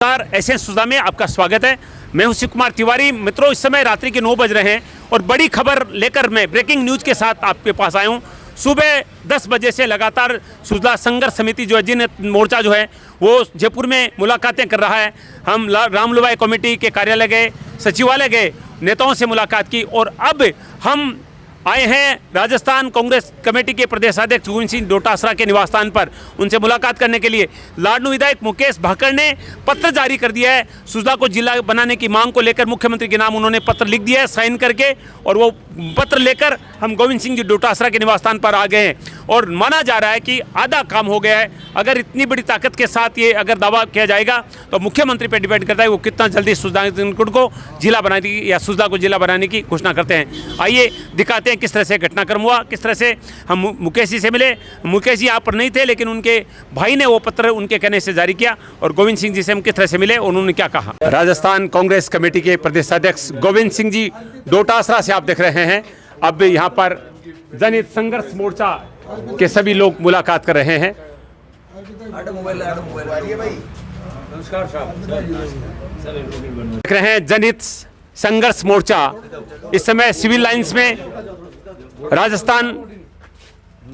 SN सुधा में आपका स्वागत है। मैं हूं शिव कुमार तिवारी। मित्रों, इस समय रात्रि के 9 बज रहे हैं और बड़ी खबर लेकर मैं ब्रेकिंग न्यूज के साथ आपके पास आया हूं। सुबह 10 बजे से लगातार सुजला संघर्ष समिति जो है, जिन मोर्चा जो है वो जयपुर में मुलाकातें कर रहा है। हम रामलुवाई कमेटी के कार्यालय गए, सचिवालय गए, नेताओं से मुलाकात की और अब हम आए हैं राजस्थान कांग्रेस कमेटी के प्रदेशाध्यक्ष गोविंद सिंह डोटासरा के निवास स्थान पर उनसे मुलाकात करने के लिए। लाडनू विधायक मुकेश भाकर ने पत्र जारी कर दिया है। सुजला को जिला बनाने की मांग को लेकर मुख्यमंत्री के नाम उन्होंने पत्र लिख दिया है साइन करके, और वो पत्र लेकर हम गोविंद सिंह जी डोटासरा के निवास स्थान पर आ गए हैं और माना जा रहा है कि आधा काम हो गया है। अगर इतनी बड़ी ताकत के साथ ये अगर दावा किया जाएगा तो मुख्यमंत्री पर डिपेंड करता है वो कितना जल्दी सुजला को जिला बनाने की या सुजला को जिला बनाने की घोषणा करते हैं। आइए दिखाते हैं किस तरह से घटनाक्रम हुआ, किस तरह से हम मुकेश जी से मिले। मुकेश जी यहाँ पर नहीं थे, लेकिन उनके भाई ने वो पत्र उनके कहने से जारी किया और गोविंद सिंह जी से हम किस तरह से मिले, उन्होंने क्या कहा। राजस्थान कांग्रेस कमेटी के प्रदेशाध्यक्ष गोविंद सिंह जी डोटासरा से आप देख रहे हैं। अब यहाँ पर जनहित संघर्ष मोर्चा के सभी लोग मुलाकात कर रहे हैं। देख रहे हैं जनहित संघर्ष मोर्चा इस समय सिविल लाइंस में राजस्थान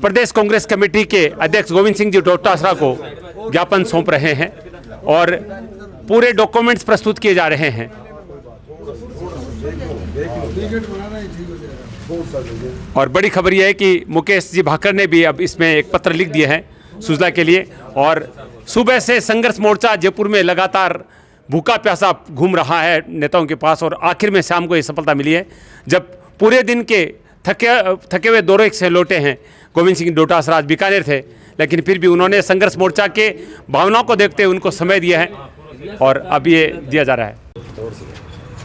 प्रदेश कांग्रेस कमेटी के अध्यक्ष गोविंद सिंह जी डोटासरा को ज्ञापन सौंप रहे हैं और पूरे डॉक्यूमेंट्स प्रस्तुत किए जा रहे हैं। और बड़ी खबर यह है कि मुकेश जी भाकर ने भी अब इसमें एक पत्र लिख दिया है सुजला के लिए। और सुबह से संघर्ष मोर्चा जयपुर में लगातार भूखा प्यासा घूम रहा है नेताओं के पास, और आखिर में शाम को ये सफलता मिली है जब पूरे दिन के थके हुए दौरे से लौटे हैं। गोविंद सिंह डोटासरा आज बीकानेर थे, लेकिन फिर भी उन्होंने संघर्ष मोर्चा के भावनाओं को देखते हुए उनको समय दिया है और अब ये दिया जा रहा है।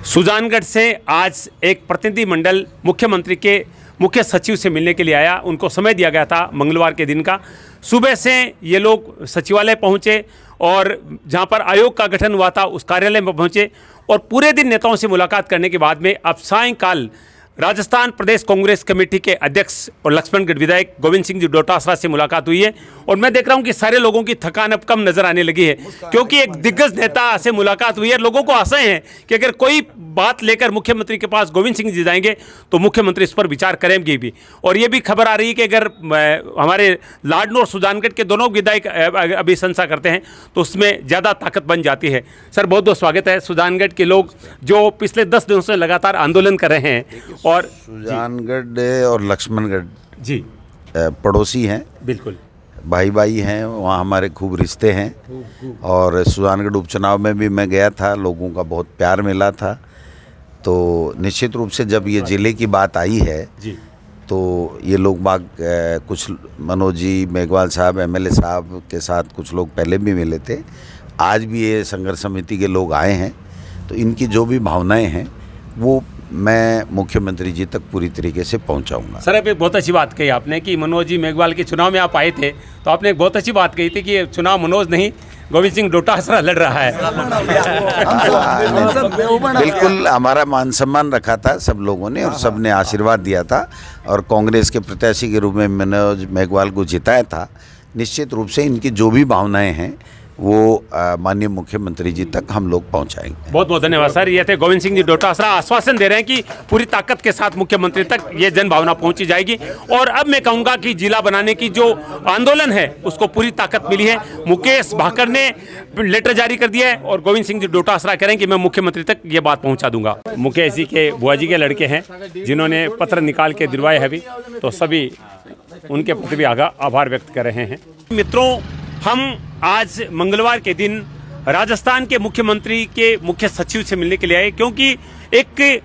सुजानगढ़ से आज एक प्रतिनिधिमंडल मुख्यमंत्री के मुख्य सचिव से मिलने के लिए आया। उनको समय दिया गया था मंगलवार के दिन का। सुबह से ये लोग सचिवालय पहुंचे और जहां पर आयोग का गठन हुआ था उस कार्यालय में पहुंचे और पूरे दिन नेताओं से मुलाकात करने के बाद में अब सायंकाल राजस्थान प्रदेश कांग्रेस कमेटी के अध्यक्ष और लक्ष्मणगढ़ विधायक गोविंद सिंह जी डोटासरा से मुलाकात हुई है। और मैं देख रहा हूं कि सारे लोगों की थकान अब कम नजर आने लगी है, क्योंकि एक दिग्गज नेता से मुलाकात हुई है। लोगों को आशा है कि अगर कोई बात लेकर मुख्यमंत्री के पास गोविंद सिंह जी जाएंगे तो मुख्यमंत्री इस पर विचार करेंगे भी। और ये भी खबर आ रही है कि अगर हमारे लाडनू और सुजानगढ़ के दोनों विधायक अभी संसा करते हैं तो उसमें ज़्यादा ताकत बन जाती है। सर, बहुत बहुत स्वागत है। सुजानगढ़ के लोग जो पिछले 10 दिनों से लगातार आंदोलन कर रहे हैं और सुजानगढ़ और लक्ष्मणगढ़ जी पड़ोसी हैं, बिल्कुल भाई भाई हैं, वहाँ हमारे खूब रिश्ते हैं। और सुजानगढ़ उपचुनाव में भी मैं गया था, लोगों का बहुत प्यार मिला था। तो निश्चित रूप से जब ये ज़िले की बात आई है जी, तो ये लोग बाग कुछ मनोज जी मेघवाल साहब एमएलए साहब के साथ कुछ लोग पहले भी मिले थे। आज भी ये संघर्ष समिति के लोग आए हैं, तो इनकी जो भी भावनाएं हैं वो मैं मुख्यमंत्री जी तक पूरी तरीके से पहुंचाऊंगा। सर, एक बहुत अच्छी बात कही आपने कि मनोज जी मेघवाल के चुनाव में आप आए थे, तो आपने एक बहुत अच्छी बात कही थी कि ये चुनाव मनोज नहीं गोविंद सिंह डोटासरा लड़ रहा है। बिल्कुल, हमारा मान सम्मान रखा था सब लोगों ने और सब ने आशीर्वाद दिया था और कांग्रेस के प्रत्याशी के रूप में मनोज मेघवाल को जिताया था। निश्चित रूप से इनकी जो भी भावनाएं हैं वो माननीय मुख्यमंत्री जी तक हम लोग पहुंचाएंगे। बहुत बहुत धन्यवाद सर। ये थे गोविंद सिंह जी डोटासरा, आश्वासन दे रहे हैं कि पूरी ताकत के साथ मुख्यमंत्री तक ये जन भावना पहुंची जाएगी। और अब मैं कहूंगा कि जिला बनाने की जो आंदोलन है उसको पूरी ताकत मिली है। मुकेश भाकर ने लेटर जारी कर दिया है और गोविंद सिंह जी डोटासरा कह रहे हैं कि मैं मुख्यमंत्री तक ये बात पहुँचा दूंगा। मुकेश जी के बुआ जी के लड़के हैं जिन्होंने पत्र निकाल के दिलवाए है अभी, तो सभी उनके प्रति भी आभार व्यक्त कर रहे हैं। मित्रों, हम आज मंगलवार के दिन राजस्थान के मुख्यमंत्री के मुख्य सचिव से मिलने के लिए आए, क्योंकि एक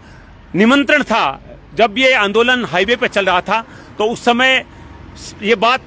निमंत्रण था। जब ये आंदोलन हाईवे पर चल रहा था तो उस समय ये बात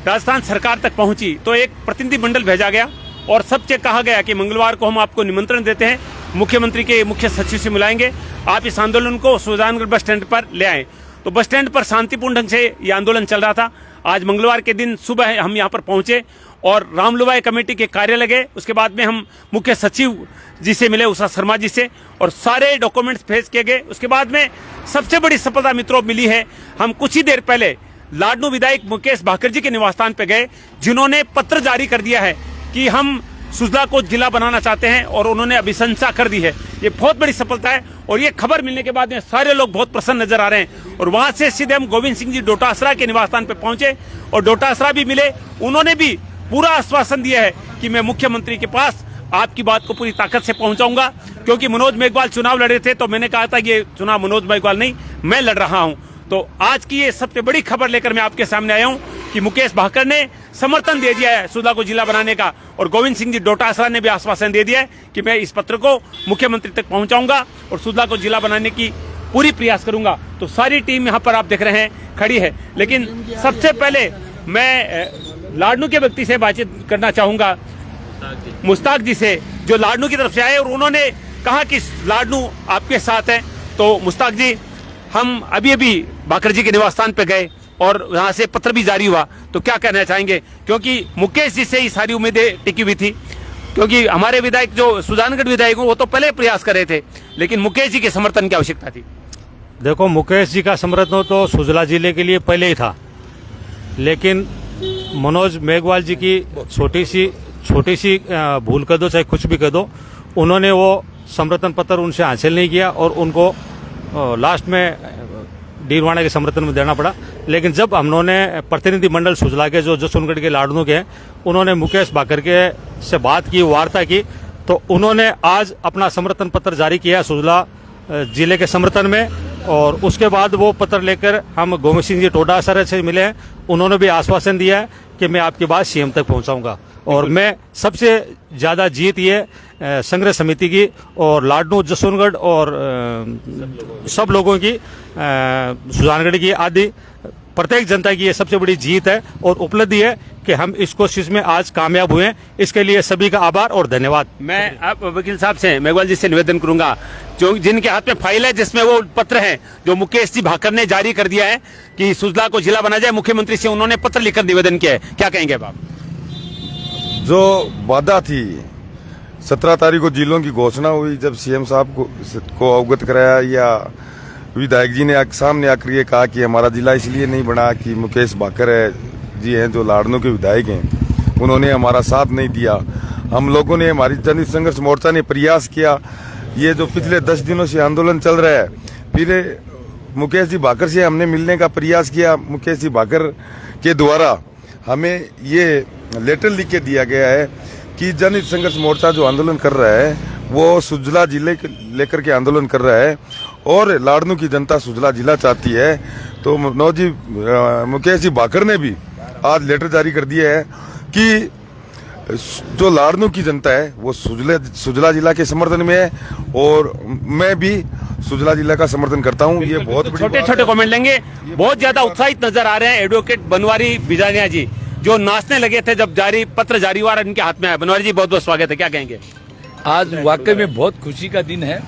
राजस्थान सरकार तक पहुंची, तो एक प्रतिनिधिमंडल भेजा गया और सबसे कहा गया कि मंगलवार को हम आपको निमंत्रण देते हैं, मुख्यमंत्री के मुख्य सचिव से मिलाएंगे, आप इस आंदोलन को सुजानगढ़ बस स्टैंड पर ले आएँ। तो बस स्टैंड पर शांतिपूर्ण ढंग से ये आंदोलन चल रहा था। आज मंगलवार के दिन सुबह हम यहाँ पर पहुँचे और रामलुवाई कमेटी के कार्यालय गए। उसके बाद में हम मुख्य सचिव जी से मिले, उषा शर्मा जी से, और सारे डॉक्यूमेंट्स पेश किए गए। उसके बाद में सबसे बड़ी सफलता मित्रों मिली है। हम कुछ ही देर पहले लाडनू विधायक मुकेश भाकर जी के निवास स्थान पे गए, जिन्होंने पत्र जारी कर दिया है कि हम सुजला को जिला बनाना चाहते हैं और उन्होंने अभिशंसा कर दी है। ये बहुत बड़ी सफलता है और ये खबर मिलने के बाद में सारे लोग बहुत प्रसन्न नजर आ रहे हैं। और वहां से सीधे हम गोविंद सिंह जी डोटासरा के निवास स्थान पे पहुंचे और डोटासरा भी मिले। उन्होंने भी पूरा आश्वासन दिया है कि मैं मुख्यमंत्री के पास आपकी बात को पूरी ताकत से पहुंचाऊंगा, क्योंकि मनोज मेघवाल चुनाव लड़े थे तो मैंने कहा था ये चुनाव मनोज मेघवाल नहीं, मैं लड़ रहा हूं। तो आज की ये सबसे बड़ी खबर लेकर मैं आपके सामने आया हूं कि मुकेश भाकर ने समर्थन दे दिया है सुजला को जिला बनाने का और गोविंद सिंह जी डोटासरा ने भी आश्वासन दे दिया है कि मैं इस पत्र को मुख्यमंत्री तक पहुंचाऊंगा और सुजला को जिला बनाने की पूरी प्रयास करूंगा। तो सारी टीम यहाँ पर आप देख रहे हैं खड़ी है। लेकिन सबसे पहले मैं लाडनू के व्यक्ति से बातचीत करना चाहूंगा, मुश्ताक जी से, जो लाडनू की तरफ से आए और उन्होंने कहा कि लाडनू आपके साथ है। तो मुश्ताक जी, हम अभी अभी भाकर जी के निवास स्थान पे गए और यहाँ से पत्र भी जारी हुआ, तो क्या कहना चाहेंगे? क्योंकि मुकेश जी से ही सारी उम्मीदें टिकी हुई थी, क्योंकि हमारे विधायक जो सुजानगढ़ विधायक वो तो पहले प्रयास कर रहे थे, लेकिन मुकेश जी के समर्थन की आवश्यकता थी। देखो, मुकेश जी का समर्थन तो सुजला जिले के लिए पहले ही था, लेकिन मनोज मेघवाल जी की छोटी सी भूल कर दो, चाहे कुछ भी कर दो, उन्होंने वो समर्थन पत्र उनसे हासिल नहीं किया और उनको लास्ट में डीरवाना के समर्थन में देना पड़ा। लेकिन जब हमने प्रतिनिधि मंडल सुजला के जो जसवंतगढ़ के लाडनू के हैं, उन्होंने मुकेश भाकर के से बात की, वार्ता की, तो उन्होंने आज अपना समर्थन पत्र जारी किया सुजला जिले के समर्थन में। और उसके बाद वो पत्र लेकर हम गोविंद सिंह जी डोटासरा से मिले हैं। उन्होंने भी आश्वासन दिया है कि मैं आपकी बात सीएम तक पहुंचाऊंगा और मैं सबसे ज़्यादा जीत ये संघर्ष समिति की और लाडनू जसवंतगढ़ और सब लोगों की, सुजानगढ़ की, आदि प्रत्येक जनता की ये सबसे बड़ी जीत है और उपलब्धि है कि हम इस कोशिश में आज कामयाब हुए। इसके लिए सभी का आभार और धन्यवाद। मैं अब वकील साहब से, मेघवाल जी से निवेदन करूंगा, जो जिनके हाथ में फाइल है जिसमें वो पत्र है जो मुकेश जी भाकर ने जारी कर दिया है कि सुजला को जिला बना जाए, मुख्यमंत्री से उन्होंने पत्र लिखकर निवेदन किया है, क्या कहेंगे आप? जो वादा थी 17 तारीख को जिलों की घोषणा हुई, जब सीएम साहब को अवगत कराया या विधायक जी ने सामने आकर ये कहा कि हमारा जिला इसलिए नहीं बना कि मुकेश भाकर जी हैं जो लाडनू के विधायक हैं, उन्होंने हमारा साथ नहीं दिया। हम लोगों ने, हमारी जनहित संघर्ष मोर्चा ने प्रयास किया, ये जो पिछले 10 दिनों से आंदोलन चल रहा है, फिर मुकेश जी भाकर से हमने मिलने का प्रयास किया। मुकेश जी भाकर के द्वारा हमें ये लेटर लिख के दिया गया है कि जनहित संघर्ष मोर्चा जो आंदोलन कर रहा है वो सुजला जिले के लेकर के आंदोलन कर रहा है और लाडनू की जनता सुजला जिला चाहती है। तो मुकेश जी भाकर ने भी आज लेटर जारी कर दिया है कि जो लाडनू की जनता है वो सुजला जिला के समर्थन में है और मैं भी सुजला जिला का समर्थन करता हूं। ये बहुत छोटे छोटे कमेंट लेंगे। बहुत ज्यादा उत्साहित नजर आ रहे हैं एडवोकेट बनवारी बिजानिया जी, जो नाचने लगे थे जब पत्र जारी हुआ इनके हाथ में आया। बनवारी जी, बहुत बहुत स्वागत है, क्या कहेंगे? आज वाकई में बहुत खुशी का दिन है।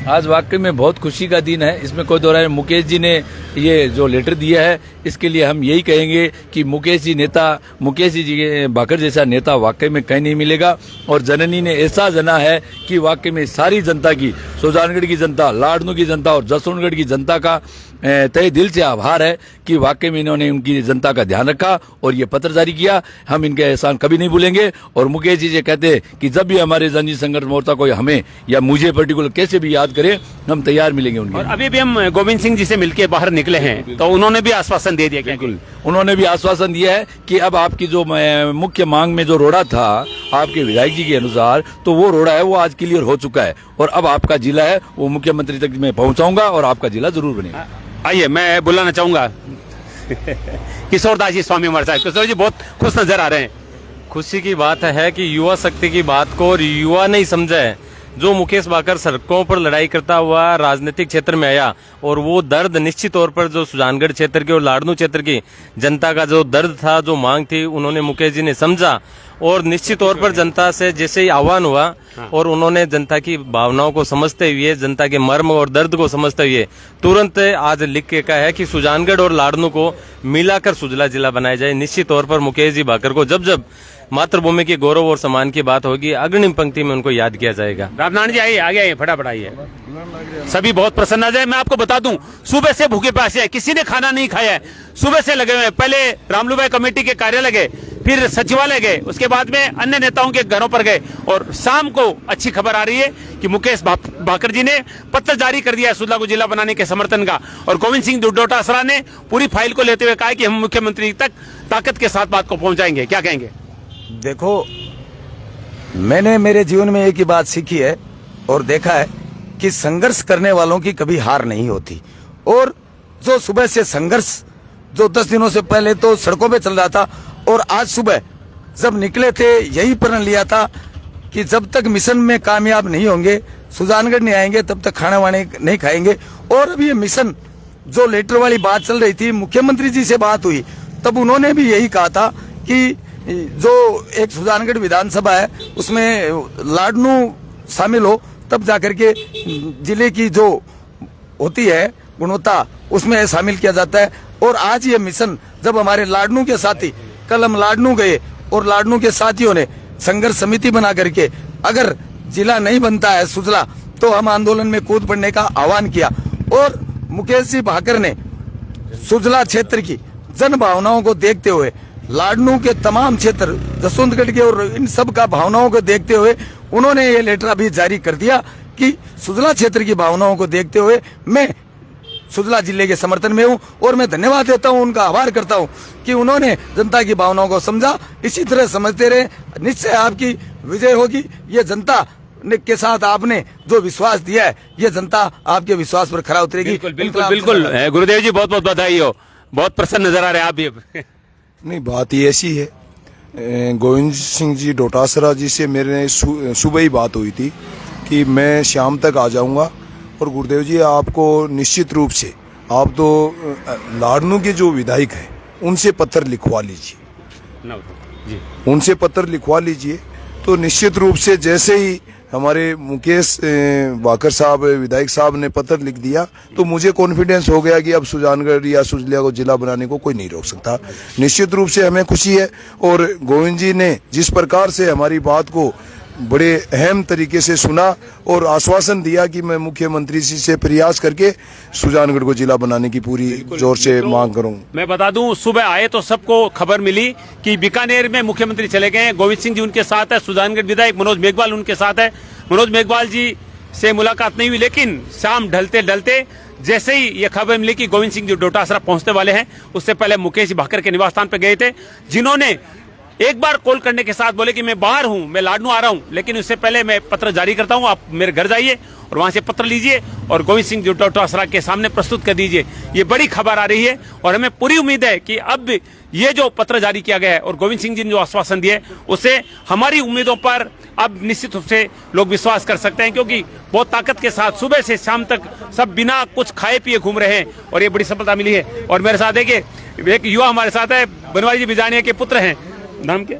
आज वाकई में बहुत खुशी का दिन है, इसमें कोई दो राय। मुकेश जी ने ये जो लेटर दिया है, इसके लिए हम यही कहेंगे कि मुकेश जी भाकर जैसा नेता वाकई में कहीं नहीं मिलेगा और जननी ने ऐसा जना है कि वाकई में सारी जनता की, सुजानगढ़ की जनता, लाडनू की जनता और जसवंतगढ़ की जनता का तहे दिल से आभार है कि वाकई में इन्होंने उनकी जनता का ध्यान रखा और ये पत्र जारी किया। हम इनके एहसान कभी नहीं भूलेंगे। और मुकेश जी कहते हैं कि जब भी हमारे जनहित संघर्ष मोर्चा कोई हमें या मुझे पर्टिकुलर कैसे भी याद करे, हम तैयार मिलेंगे उनके। और अभी भी हम गोविंद सिंह जी से मिलकर बाहर निकले हैं, तो उन्होंने भी आश्वासन दे दिया। बिल्कुल, उन्होंने भी आश्वासन दिया है कि अब आपकी जो मुख्य मांग में जो रोड़ा था आपके विधायक जी के अनुसार, तो वो रोड़ा है वो आज क्लियर हो चुका है और अब आपका जिला है वो मुख्यमंत्री तक मैं पहुंचाऊंगा और आपका जिला जरूर बनेगा। आइए, मैं बुलाना चाहूंगा किशोर दास जी स्वामी हमारे साहब। किशोर जी बहुत खुश नजर आ रहे हैं। खुशी की बात है कि युवा शक्ति की बात को और युवा नहीं समझा है। जो मुकेश भाकर सड़कों पर लड़ाई करता हुआ राजनीतिक क्षेत्र में आया और वो दर्द निश्चित तौर पर जो सुजानगढ़ क्षेत्र के और लाडनू क्षेत्र की जनता का जो दर्द था, जो मांग थी, उन्होंने मुकेश जी ने समझा और निश्चित तौर पर जनता से जैसे ही आह्वान हुआ और उन्होंने जनता की भावनाओं को समझते हुए, जनता के मर्म और दर्द को समझते हुए तुरंत आज लिख के कहा है कि सुजानगढ़ और लाडनू को मिलाकर सुजला जिला बनाया जाए। निश्चित तौर पर मुकेश जी भाकर को जब जब मातृभूमि के गौरव और सम्मान की बात होगी, अग्रिम पंक्ति में उनको याद किया जाएगा। रामनारायण जी आइए, आगे आइए, फटाफट आइए। सभी बहुत प्रसन्न है। मैं आपको बता दूं, सुबह से भूखे प्यासे है, किसी ने खाना नहीं खाया है, सुबह से लगे हुए हैं। पहले रामलू भाई कमेटी के कार्यालय गए, फिर सचिवालय गए, उसके बाद में अन्य नेताओं के घरों पर गए और शाम को अच्छी खबर आ रही है कि मुकेश भाकर जी ने पत्र जारी कर दिया है सुजला को जिला बनाने के समर्थन का। और गोविंद सिंह डोटासरा ने पूरी फाइल को लेते हुए कहा कि हम मुख्यमंत्री तक ताकत के साथ बात को पहुंचाएंगे। क्या कहेंगे? देखो, मैंने मेरे जीवन में एक ही बात सीखी है और देखा है कि संघर्ष करने वालों की कभी हार नहीं होती। और जो सुबह से संघर्ष जो 10 दिनों से पहले तो सड़कों पे चल रहा था और आज सुबह जब निकले थे यही प्रण लिया था कि जब तक मिशन में कामयाब नहीं होंगे, सुजानगढ़ नहीं आएंगे, तब तक खाना वाने नहीं खाएंगे। और अब ये मिशन जो लेटर वाली बात चल रही थी, मुख्यमंत्री जी से बात हुई तब उन्होंने भी यही कहा था कि जो एक सुजानगढ़ विधानसभा है उसमें लाडनू शामिल हो, तब जाकर के जिले की जो होती है गुणवत्ता उसमें शामिल किया जाता है। और आज ये मिशन जब हमारे लाडनू के साथी, कल हम लाडनू गए और लाडनू के साथियों ने संघर्ष समिति बना करके अगर जिला नहीं बनता है सुजला तो हम आंदोलन में कूद पड़ने का आह्वान किया। और मुकेश जी भाकर ने सुजला क्षेत्र की जन भावनाओं को देखते हुए, लाडनू के तमाम क्षेत्र, जसवंतगढ़ के और इन सब का भावनाओं को देखते हुए उन्होंने ये लेटर अभी जारी कर दिया कि सुजला क्षेत्र की भावनाओं को देखते हुए मैं सुजला जिले के समर्थन में हूं। और मैं धन्यवाद देता हूं, उनका आभार करता हूं कि उन्होंने जनता की भावनाओं को समझा। इसी तरह समझते रहे, निश्चय आपकी विजय होगी। ये जनता के साथ आपने जो विश्वास दिया है, ये जनता आपके विश्वास पर खरा उतरेगी। बिल्कुल बिल्कुल बिल्कुल। गुरुदेव जी बहुत बहुत बधाई हो, बहुत प्रसन्न नजर आ रहे हैं आप भी। नहीं, बात ही ऐसी है, गोविंद सिंह जी डोटासरा जी से मेरे सुबह ही बात हुई थी कि मैं शाम तक आ जाऊंगा। और गुरुदेव जी आपको निश्चित रूप से आप तो लाडनू के जो विधायक हैं उनसे पत्र लिखवा लीजिए, उनसे पत्र लिखवा लीजिए। तो निश्चित रूप से जैसे ही हमारे मुकेश भाकर साहब विधायक साहब ने पत्र लिख दिया तो मुझे कॉन्फिडेंस हो गया कि अब सुजानगढ़ या सुजलिया को जिला बनाने को कोई नहीं रोक सकता। निश्चित रूप से हमें खुशी है। और गोविंद जी ने जिस प्रकार से हमारी बात को बड़े अहम तरीके से सुना और आश्वासन दिया कि मैं मुख्यमंत्री जी से प्रयास करके सुजानगढ़ को जिला बनाने की पूरी जोर से मांग करूं। मैं बता दूं, सुबह आए तो सबको खबर मिली कि बीकानेर में मुख्यमंत्री चले गए हैं, गोविंद सिंह जी उनके साथ है, सुजानगढ़ विधायक मनोज मेघवाल उनके साथ है। मनोज मेघवाल जी से मुलाकात नहीं हुई, लेकिन शाम ढलते ढलते जैसे ही ये खबर मिली कि गोविंद सिंह जी डोटासरा पहुंचने वाले हैं, उससे पहले मुकेश भाकर के निवास स्थान पर गए थे, जिन्होंने एक बार कॉल करने के साथ बोले कि मैं बाहर हूं, मैं लाडनू आ रहा हूं, लेकिन उससे पहले मैं पत्र जारी करता हूं, आप मेरे घर जाइए और वहां से पत्र लीजिए और गोविंद सिंह डोटासरा के सामने प्रस्तुत कर दीजिए। ये बड़ी खबर आ रही है और हमें पूरी उम्मीद है कि अब ये जो पत्र जारी किया गया है और गोविंद सिंह जी ने जो आश्वासन दिए उससे हमारी उम्मीदों पर अब निश्चित रूप से लोग विश्वास कर सकते हैं, क्योंकि बहुत ताकत के साथ सुबह से शाम तक सब बिना कुछ खाए पिए घूम रहे हैं और ये बड़ी सफलता मिली है। और मेरे साथ देखिए एक युवा हमारे साथ है, बनवारी जी बिजानिया के पुत्र हैं, नाम क्या?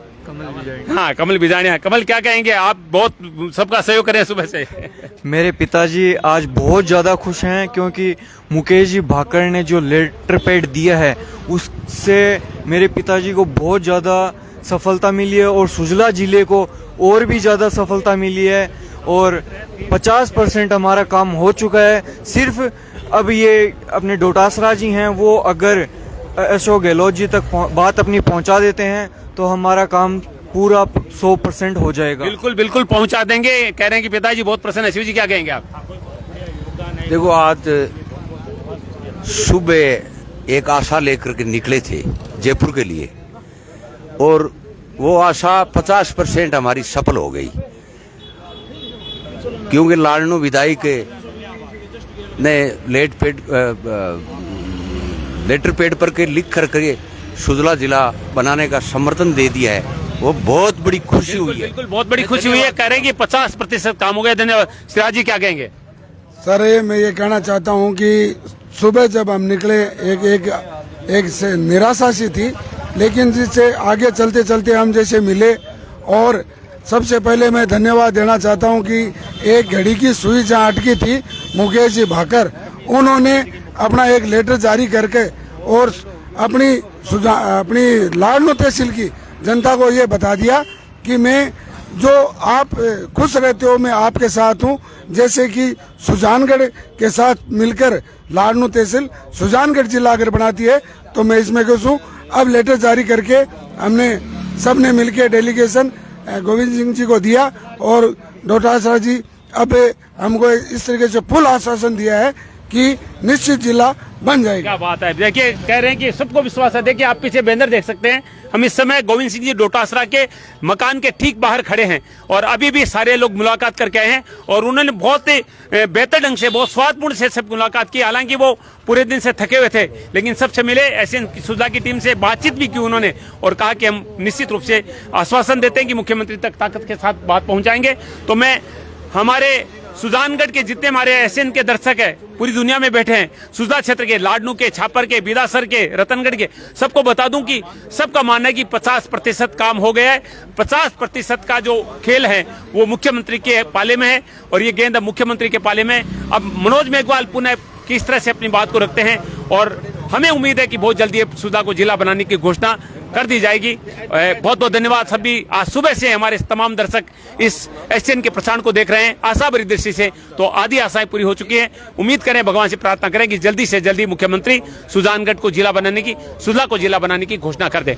हाँ, कमल बिजानिया। कमल, क्या कहेंगे आप? बहुत सबका सहयोग करें सुबह से। मेरे पिताजी आज बहुत ज़्यादा खुश हैं क्योंकि मुकेश जी भाकर ने जो लेटर पैड दिया है उससे मेरे पिताजी को बहुत ज़्यादा सफलता मिली है और सुजला जिले को और भी ज़्यादा सफलता मिली है और 50% हमारा काम हो चुका है। सिर्फ अब ये अपने डोटासरा जी हैं, वो अगर अशोक गहलोत जी तक बात अपनी पहुंचा देते हैं तो हमारा काम पूरा 100% हो जाएगा। बिल्कुल बिल्कुल पहुंचा देंगे। कह रहे हैं कि पिताजी बहुत प्रसन्न है। शिव जी, क्या कहेंगे आप? देखो, आज सुबह एक आशा लेकर के निकले थे जयपुर के लिए और वो आशा 50% हमारी सफल हो गई, क्योंकि लाडनू विधायक ने लेटर पैड पर के लिख कर के सुजला जिला बनाने का समर्थन दे दिया है। वो बहुत बड़ी खुशी हुई है। बिल्कुल बहुत बड़ी खुशी हुई है। कह रहे हैं कि 50% काम हो गया। धन्यवाद। सिराज जी, क्या कहेंगे? सर, मैं ये कहना चाहता हूँ कि सुबह जब हम निकले एक से निराशा सी थी, लेकिन जिससे आगे चलते चलते हम जैसे मिले। और सबसे पहले मैं धन्यवाद देना चाहता हूँ कि एक घड़ी की सुई जहाँ अटकी थी, मुकेश जी भाकर, उन्होंने अपना एक लेटर जारी करके और अपनी लाडनू तहसील की जनता को ये बता दिया कि मैं जो आप खुश रहते हो मैं आपके साथ हूँ। जैसे कि सुजानगढ़ के साथ मिलकर लाडनू तहसील सुजानगढ़ जिला अगर बनाती है तो मैं इसमें खुश हूँ। अब लेटर जारी करके हमने सबने मिलकर डेलीगेशन गोविंद सिंह जी को दिया और डोटासरा जी अब हमको इस तरीके से फुल आश्वासन दिया है कि निश्चित जिला बन जाएगा। क्या बात है, देखिए कह रहे हैं कि सबको विश्वास है। देखिए आप पीछे बैनर देख सकते हैं, हम इस समय गोविंद सिंह जी डोटासरा के मकान के ठीक बाहर खड़े हैं और अभी भी सारे लोग मुलाकात करके आए हैं और उन्होंने बहुत बेहतर ढंग से, बहुत स्वादपूर्ण से सब मुलाकात की। हालांकि वो पूरे दिन से थके हुए थे, लेकिन सबसे मिले, एसएन सुजला की टीम से बातचीत भी की उन्होंने और कहा कि हम निश्चित रूप से आश्वासन देते हैं कि मुख्यमंत्री तक ताकत के साथ बात पहुंचाएंगे। तो मैं हमारे सुजानगढ़ के जितने हमारे एसएन के दर्शक है पूरी दुनिया में बैठे हैं, सुजला क्षेत्र के, लाडनू के, छापर के, बिदासर के, रतनगढ़ के, सबको बता दूं कि सबका मानना है कि 50% काम हो गया है। 50% का जो खेल है वो मुख्यमंत्री के पाले में है और ये गेंद अब मुख्यमंत्री के पाले में। अब मनोज मेघवाल पुनः किस तरह से अपनी बात को रखते हैं और हमें उम्मीद है कि बहुत जल्दी सुजला को जिला बनाने की घोषणा कर दी जाएगी। बहुत बहुत धन्यवाद सभी। आज सुबह से हमारे तमाम दर्शक इस एसएन के प्रसारण को देख रहे हैं आशा भरी दृष्टि से, तो आधी आशाएं पूरी हो चुकी हैं। उम्मीद करें, भगवान से प्रार्थना करें कि जल्दी से जल्दी मुख्यमंत्री सुजानगढ़ को जिला बनाने की, सुजला को जिला बनाने की घोषणा कर दे।